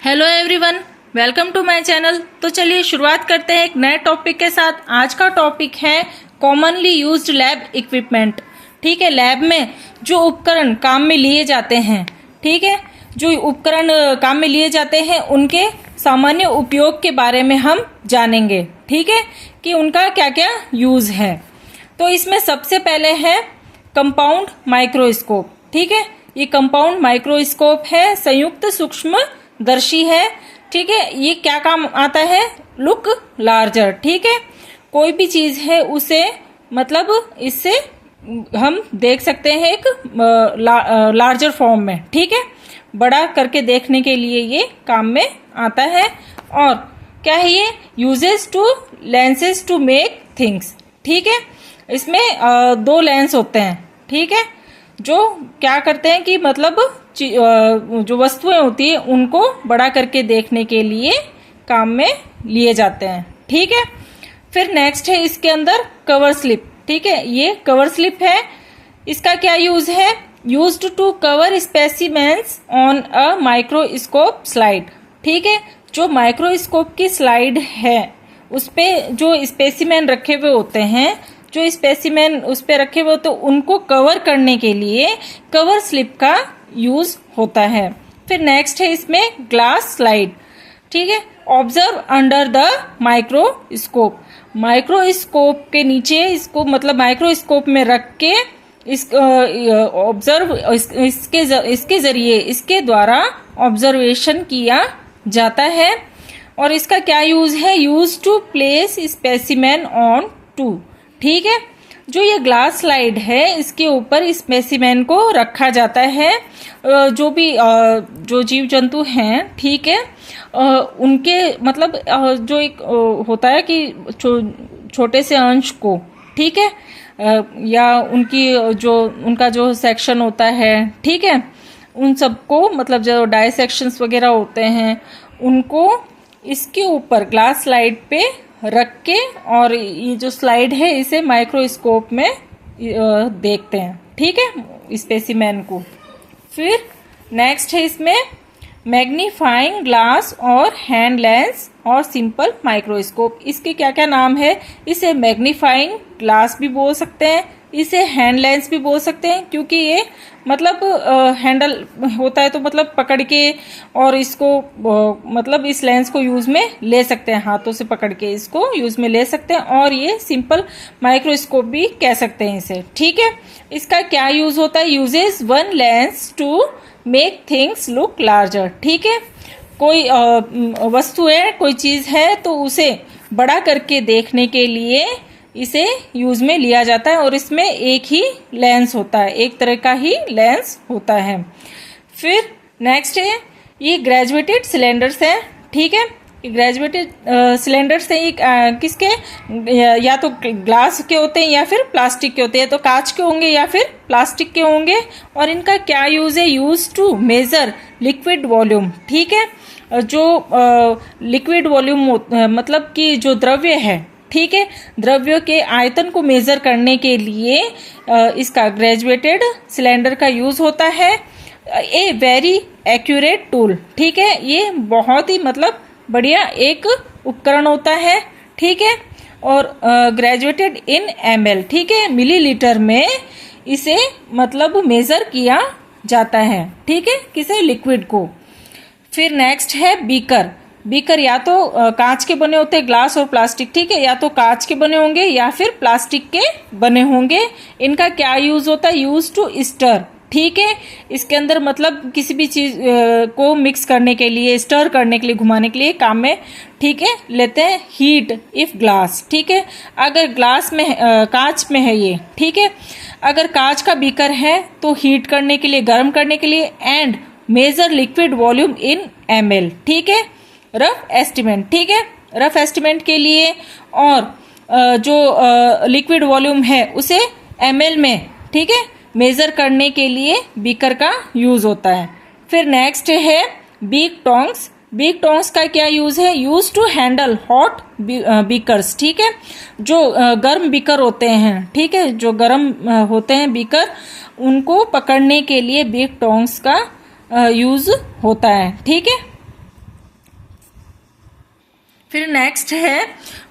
Hello everyone, welcome to my channel. तो चलिए शुरुआत करते हैं एक नए टॉपिक के साथ। आज का टॉपिक है कॉमनली यूज्ड लैब इक्विपमेंट। ठीक है, लैब में जो उपकरण काम में लिए जाते हैं, ठीक है, जो उपकरण काम में लिए जाते हैं उनके सामान्य उपयोग के बारे में हम जानेंगे। ठीक है, कि उनका क्या क्या यूज है। तो इसमें सबसे पहले है कंपाउंड माइक्रोस्कोप। ठीक है, ये कंपाउंड माइक्रोस्कोप है, संयुक्त सूक्ष्म दर्शी है। ठीक है, ये क्या काम आता है? Look larger. ठीक है, कोई भी चीज है उसे मतलब इससे हम देख सकते हैं एक लार्जर फॉर्म में। ठीक है, बड़ा करके देखने के लिए ये काम में आता है। और क्या है ये? Uses two lenses to make things. ठीक है, इसमें दो लेंस होते हैं। ठीक है, जो क्या करते हैं कि मतलब जो वस्तुएं होती है उनको बड़ा करके देखने के लिए काम में लिए जाते हैं। ठीक है, फिर नेक्स्ट है इसके अंदर कवर स्लिप। ठीक है, ये कवर स्लिप है। इसका क्या यूज है? Used to cover specimens on a microscope slide. ठीक है, जो माइक्रोस्कोप की स्लाइड है उस पे जो स्पेसिमेन रखे हुए होते हैं, जो स्पेसिमेन उस पे रखे हुए तो उनको कवर करने के लिए कवर स्लिप का यूज होता है। फिर नेक्स्ट है इसमें ग्लास स्लाइड। ठीक है, observe under the microscope. Microscope के नीचे इसको मतलब माइक्रोस्कोप में रख के इस ऑब्जर्व इसके जरिए इसके द्वारा ऑब्जर्वेशन किया जाता है। और इसका क्या यूज है? Use to place specimen on to. ठीक है, जो ये ग्लास स्लाइड है इसके ऊपर स्पेसिमेन को रखा जाता है। जो भी जो जीव जंतु हैं, ठीक है, उनके मतलब जो एक होता है कि छोटे से अंश को, ठीक है, या उनकी जो उनका जो सेक्शन होता है, ठीक है, उन सबको मतलब जो डायसेक्शंस वगैरह होते हैं उनको इसके ऊपर ग्लास स्लाइड पे रख के और ये जो स्लाइड है इसे माइक्रोस्कोप में देखते हैं। ठीक है, स्पेसिमेन को। फिर नेक्स्ट है इसमें मैग्नीफाइंग ग्लास और हैंड लेंस और सिंपल माइक्रोस्कोप। इसके क्या क्या नाम है? इसे मैग्नीफाइंग ग्लास भी बोल सकते हैं, इसे हैंड लेंस भी बोल सकते हैं, क्योंकि ये मतलब हैंडल होता है तो मतलब पकड़ के और इसको मतलब इस लेंस को यूज में ले सकते हैं, हाथों से पकड़ के इसको यूज में ले सकते हैं। और ये सिंपल माइक्रोस्कोप भी कह सकते हैं इसे। ठीक है, इसका क्या यूज होता है? Uses one lens to make things look larger. ठीक है, कोई वस्तु है, कोई चीज है तो उसे बड़ा करके देखने के लिए इसे यूज में लिया जाता है। और इसमें एक ही लेंस होता है, एक तरह का ही लेंस होता है। फिर नेक्स्ट है ये ग्रेजुएटेड सिलेंडर्स हैं। ठीक है, ग्रेजुएटेड सिलेंडर्स हैं, ये किसके? या तो ग्लास के होते हैं या फिर प्लास्टिक के होते हैं। तो कांच के होंगे या फिर प्लास्टिक के होंगे। और इनका क्या यूज है? Use to measure liquid volume. ठीक है, जो लिक्विड वॉल्यूम मतलब कि जो द्रव्य है, ठीक है, द्रव्य के आयतन को मेजर करने के लिए इसका ग्रेजुएटेड सिलेंडर का यूज होता है। A very accurate tool. ठीक है, ये बहुत ही मतलब बढ़िया एक उपकरण होता है। ठीक है, और ग्रेजुएटेड इन ml। ठीक है, मिलीलीटर में इसे मतलब मेजर किया जाता है। ठीक है, किसे? लिक्विड को। फिर नेक्स्ट है बीकर। बीकर या तो कांच के बने होते हैं, ग्लास और प्लास्टिक। ठीक है, या तो कांच के बने होंगे या फिर प्लास्टिक के बने होंगे। इनका क्या यूज होता है? Use to stir. ठीक है, इसके अंदर मतलब किसी भी चीज को मिक्स करने के लिए, स्टर करने के लिए, घुमाने के लिए काम में, ठीक है, लेते हैं। Heat if glass. ठीक है, अगर ग्लास में कांच में है ये, ठीक है, अगर कांच का बीकर है तो हीट करने के लिए, गर्म करने के लिए। And measure liquid volume in ml। ठीक है, रफ एस्टिमेट। ठीक है, रफ एस्टिमेट के लिए। और जो लिक्विड वॉल्यूम है उसे ml में, ठीक है, मेजर करने के लिए बीकर का यूज होता है। फिर नेक्स्ट है बिग टोंग्स। बिग टोंग्स का क्या यूज है? Use to handle hot beakers. ठीक है, जो गर्म बीकर होते हैं, ठीक है, जो गर्म होते हैं बीकर, उनको पकड़ने के लिए बिग टोंग्स का यूज होता है। ठीक है, फिर नेक्स्ट है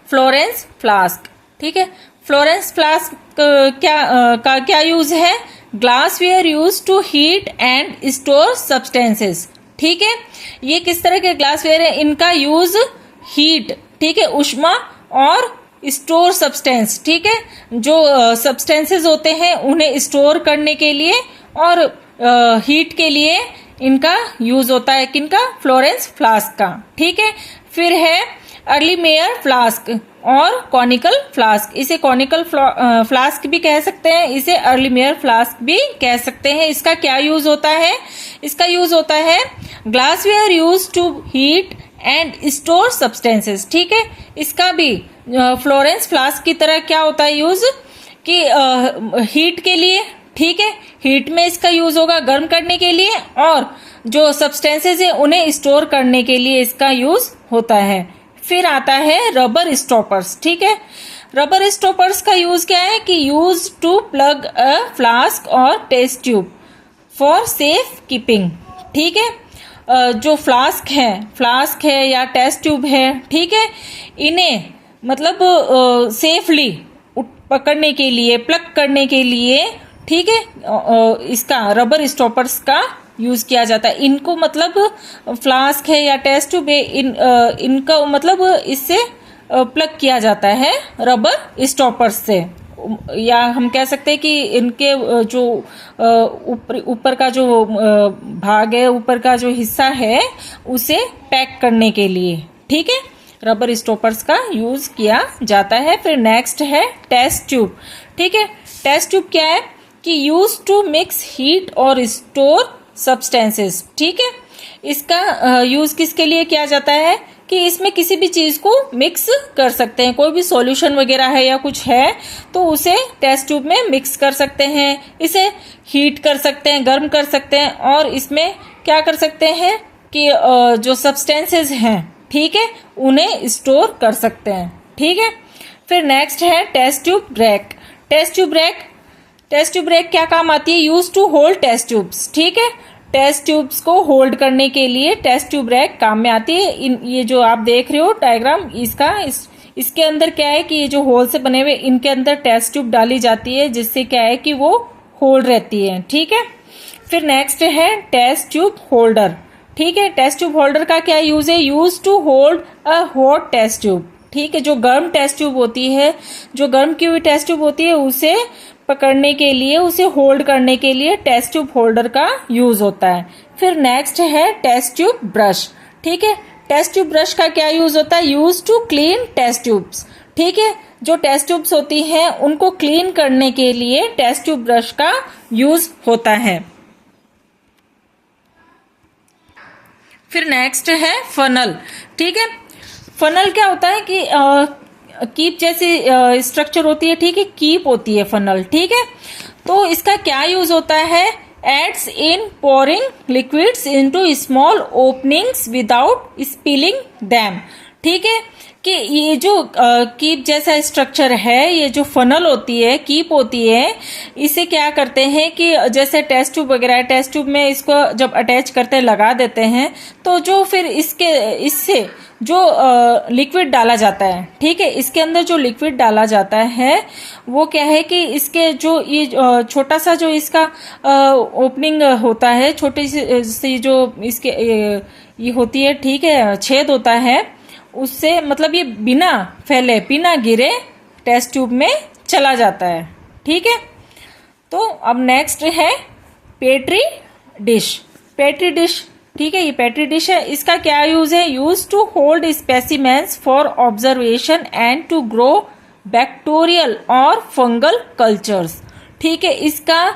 फ्लोरेंस फ्लास्क। ठीक है, फ्लोरेंस फ्लास्क का क्या यूज है? Glassware use to heat and store substances. ठीक है, ये किस तरह के ग्लासवेयर है? इनका यूज हीट, ठीक है, ऊष्मा और स्टोर सब्सटेंस, ठीक है, जो सब्सटेंसेस होते हैं उन्हें स्टोर करने के लिए और हीट के लिए इनका यूज होता है। किनका? फ्लोरेंस फ्लास्क का। ठीक है, फिर है अर्लीमेयर फ्लास्क और कॉनिकल फ्लास्क। इसे कॉनिकल फ्लास्क भी कह सकते हैं, इसे अर्लीमेयर फ्लास्क भी कह सकते हैं। इसका क्या यूज होता है? इसका यूज होता है glassware use to heat and store substances. ठीक है, इसका भी फ्लोरेंस फ्लास्क की तरह क्या होता है यूज कि हीट के लिए, ठीक है, हीट में इसका यूज होगा गर्म करने के लिए, और जो सब्सटेंसेस है उन्हें स्टोर करने के लिए इसका यूज होता है। फिर आता है रबर स्टॉपर्स। ठीक है, रबर स्टॉपर्स का यूज क्या है कि use to plug a flask और test tube for safe keeping. ठीक है, जो फ्लास्क है या टेस्ट ट्यूब है, ठीक है, इन्हें मतलब सेफली पकड़ने के लिए, प्लग करने के लिए, ठीक है, इसका रबर स्टॉपर्स का यूज किया जाता है। इनको मतलब फ्लास्क है या टेस्ट ट्यूब है, इनका मतलब इससे प्लग किया जाता है रबर स्टॉपर्स से, या हम कह सकते हैं कि इनके जो ऊपर का जो भाग है, ऊपर का जो हिस्सा है, उसे पैक करने के लिए, ठीक है, रबर स्टॉपर्स का यूज किया जाता है। फिर नेक्स्ट है टेस्ट ट्यूब। ठीक है, टेस्ट ट्यूब क्या है कि यूज टू मिक्स हीट और स्टोर सब्सटेंसेस। ठीक है, इसका यूज किसके लिए किया जाता है कि इसमें किसी भी चीज को मिक्स कर सकते हैं, कोई भी सॉल्यूशन वगैरह है या कुछ है तो उसे टेस्ट ट्यूब में मिक्स कर सकते हैं, इसे हीट कर सकते हैं, गर्म कर सकते हैं, और इसमें क्या कर सकते हैं कि जो सब्सटेंसेस हैं, ठीक है, उन्हें स्टोर कर सकते हैं। ठीक है, फिर नेक्स्ट है test tube rack. Test tube rack क्या काम आती है? Use to hold test tubes. ठीक है, टेस्ट ट्यूब्स को होल्ड करने के लिए टेस्ट ट्यूब ब्रेक काम में आती है। ये जो आप देख रहे हो डायग्राम, इसके अंदर क्या है कि ये जो होल से बने हुए, इनके अंदर टेस्ट ट्यूब डाली जाती है, जिससे क्या है कि वो होल्ड रहती है। ठीक है, फिर नेक्स्ट है टेस्ट ट्यूब होल्डर। ठीक है, टेस्ट ट्यूब होल्डर का क्या यूज है? Use to hold a hot test tube. ठीक है, जो गर्म टेस्ट ट्यूब होती है, जो गर्म की हुई टेस्ट ट्यूब होती है, उसे पकड़ने के लिए, उसे होल्ड करने के लिए टेस्ट ट्यूब होल्डर का यूज होता है। फिर नेक्स्ट है टेस्ट ट्यूब ब्रश। ठीक है, टेस्ट ट्यूब ब्रश का क्या यूज होता है? Use to clean test tubes. ठीक है, जो टेस्ट ट्यूब्स होती हैं उनको क्लीन करने के लिए टेस्ट ट्यूब ब्रश का यूज होता है। फिर नेक्स्ट है फनल। ठीक है, फनल क्या होता है कि कीप जैसी स्ट्रक्चर होती है, ठीक है, कीप होती है फनल। ठीक है, तो इसका क्या यूज होता है? Aids in pouring liquids into small openings without spilling them. ठीक है, कि ये जो कीप जैसा स्ट्रक्चर है, ये जो फनल होती है, कीप होती है, इसे क्या करते हैं कि जैसे टेस्ट ट्यूब वगैरह, टेस्ट ट्यूब में इसको जब अटैच करते हैं, लगा देते हैं, तो जो फिर इससे जो लिक्विड डाला जाता है, ठीक है, इसके अंदर जो लिक्विड डाला जाता है वो क्या है कि इसके जो ये छोटा सा जो इसका ओपनिंग होता है, छोटी सी जो इसके ये होती है, ठीक है, छेद होता है, उससे मतलब ये बिना फैले, बिना गिरे टेस्ट ट्यूब में चला जाता है। ठीक है, तो अब नेक्स्ट है पेट्री डिश। पेट्री डिश, ठीक है, ये पेट्री डिश है। इसका क्या यूज है? Use to hold specimens for observation and to grow bacterial और फंगल कल्चर्स। ठीक है, इसका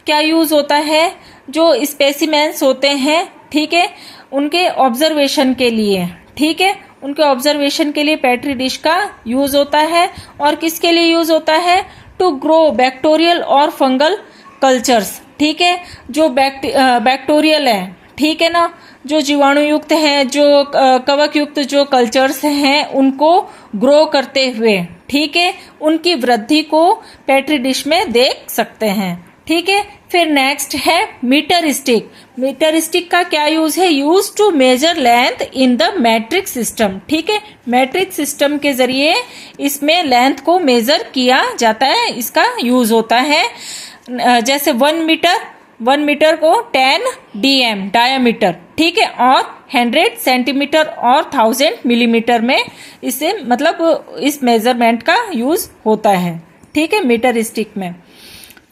क्या यूज होता है? जो स्पेसिमेंस होते हैं, ठीक है, उनके ऑब्जर्वेशन के लिए, ठीक है, उनके ऑब्जर्वेशन के लिए पेट्री डिश का यूज होता है। और किसके लिए यूज होता है? टू ग्रो बैक्टीरियल और फंगल कल्चर्स। ठीक है, जो बैक्टीरियल है, ठीक है ना, जो जीवाणु युक्त हैं, जो कवक युक्त जो कल्चर्स हैं, उनको ग्रो करते हुए, ठीक है, उनकी वृद्धि को पेट्री डिश में देख सकते हैं। ठीक है, फिर नेक्स्ट है मीटर स्टिक। मीटर स्टिक का क्या यूज है? Use to measure length in the metric system. ठीक है, मैट्रिक सिस्टम के जरिए इसमें लेंथ को मेजर किया जाता है, इसका यूज होता है। जैसे 1 मीटर को 10 dm डायामीटर, ठीक है, और 100 सेंटीमीटर और 1000 मिलीमीटर में इसे मतलब इस मेजरमेंट का यूज होता है। ठीक है, मीटर स्टिक में।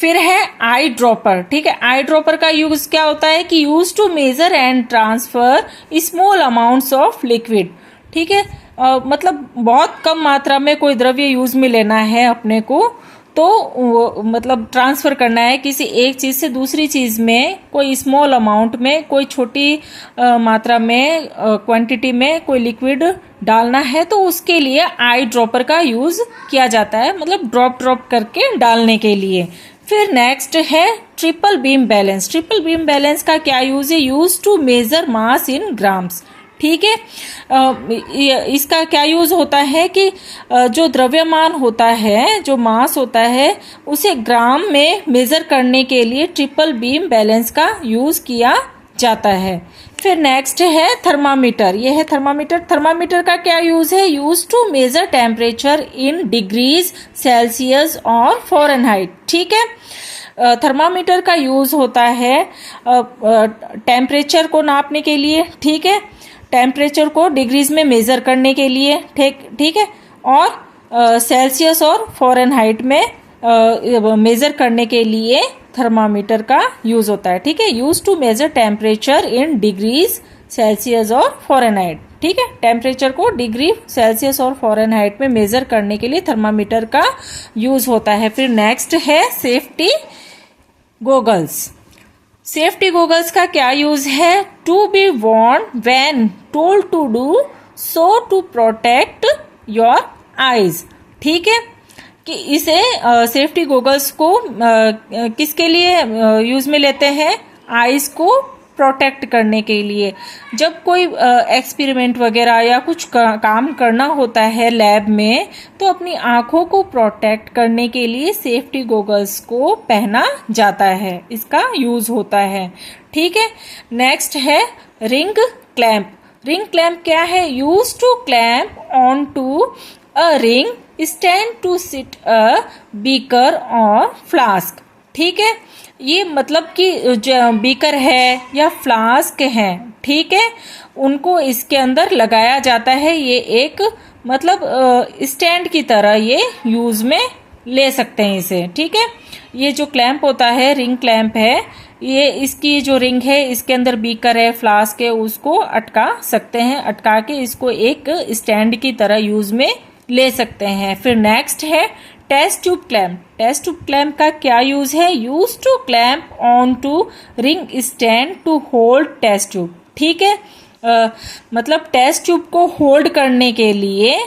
फिर है आई ड्रॉपर। ठीक है, आई ड्रॉपर का यूज क्या होता है कि use to measure and transfer small amounts of liquid. ठीक है, मतलब बहुत कम मात्रा में कोई द्रव्य यूज में लेना है अपने को, तो मतलब ट्रांसफर करना है किसी एक चीज से दूसरी चीज में, कोई स्मॉल अमाउंट में, कोई छोटी मात्रा में, क्वांटिटी में कोई लिक्विड डालना है, तो उसके लिए आई ड्रॉपर का यूज किया जाता है, मतलब ड्रॉप करके डालने के लिए। फिर नेक्स्ट है triple beam balance. Triple beam balance का क्या यूज है? Use to measure mass in grams. ठीक है, इसका क्या यूज होता है कि जो द्रव्यमान होता है, जो मास होता है, उसे ग्राम में मेजर करने के लिए ट्रिपल बीम बैलेंस का यूज किया जाता है। फिर नेक्स्ट है थर्मामीटर। ये है थर्मामीटर। थर्मामीटर का क्या यूज है? Use to measure temperature in degrees Celsius और फ़ारेनहाइट। ठीक है, थर्मामीटर का यूज होता है टेम्परेचर को नापने के लिए। ठीक है, टेम्परेचर को डिग्रीज में मेजर करने के लिए। ठीक है, और सेल्सियस और फ़ारेनहाइट में मेजर करने के लिए थर्मामीटर का यूज होता है। ठीक है, use to measure temperature in degrees Celsius और फ़ारेनहाइट। ठीक है, टेम्परेचर को डिग्री सेल्सियस और फ़ारेनहाइट में मेजर करने के लिए थर्मामीटर का यूज होता है। फिर नेक्स्ट है सेफ्टी गोगल्स। सेफ्टी गोगल्स का क्या यूज है? To be worn when told to do so to protect your eyes. ठीक है, कि इसे सेफ्टी गोगल्स को किसके लिए यूज में लेते हैं? आईज को प्रोटेक्ट करने के लिए। जब कोई एक्सपेरिमेंट वगैरह या कुछ काम करना होता है लैब में, तो अपनी आंखों को प्रोटेक्ट करने के लिए सेफ्टी गोगल्स को पहना जाता है, इसका यूज होता है। ठीक है, नेक्स्ट है रिंग क्लैंप। रिंग क्लैंप क्या है? Use to clamp on to a ring stand to sit a beaker और फ्लास्क। ठीक है, ये मतलब कि जो बीकर है या फ्लास्क है, ठीक है, उनको इसके अंदर लगाया जाता है। ये एक मतलब स्टैंड की तरह ये यूज में ले सकते हैं इसे। ठीक है, ये जो क्लैंप होता है, रिंग क्लैंप है, ये इसकी जो रिंग है, इसके अंदर बीकर है, फ्लास्क है, उसको अटका सकते हैं। अटका के इसको एक स्टैंड की तरह यूज में ले सकते हैं। फिर नेक्स्ट है test tube clamp. Test tube clamp का क्या यूज है? Use to clamp on to ring stand to hold test tube. ठीक है, मतलब टेस्ट ट्यूब को होल्ड करने के लिए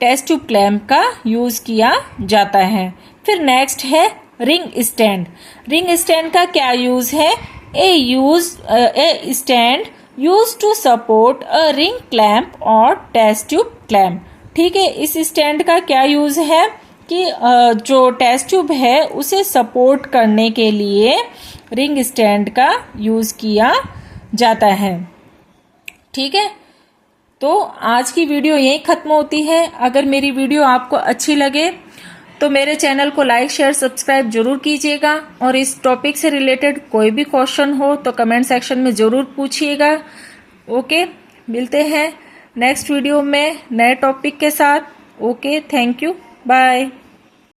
टेस्ट ट्यूब क्लैंप का यूज किया जाता है। फिर नेक्स्ट है रिंग स्टैंड। रिंग स्टैंड का क्या यूज है? A stand use to support a ring clamp और टेस्ट ट्यूब क्लैंप। ठीक है, इस स्टैंड का क्या यूज है कि जो टेस्ट ट्यूब है उसे सपोर्ट करने के लिए रिंग स्टैंड का यूज किया जाता है। ठीक है, तो आज की वीडियो यहीं खत्म होती है। अगर मेरी वीडियो आपको अच्छी लगे तो मेरे चैनल को लाइक शेयर सब्सक्राइब जरूर कीजिएगा, और इस टॉपिक से रिलेटेड कोई भी क्वेश्चन हो तो कमेंट सेक्शन में जरूर पूछिएगा। ओके, मिलते हैं नेक्स्ट वीडियो में नए टॉपिक के साथ। Okay, thank you, bye.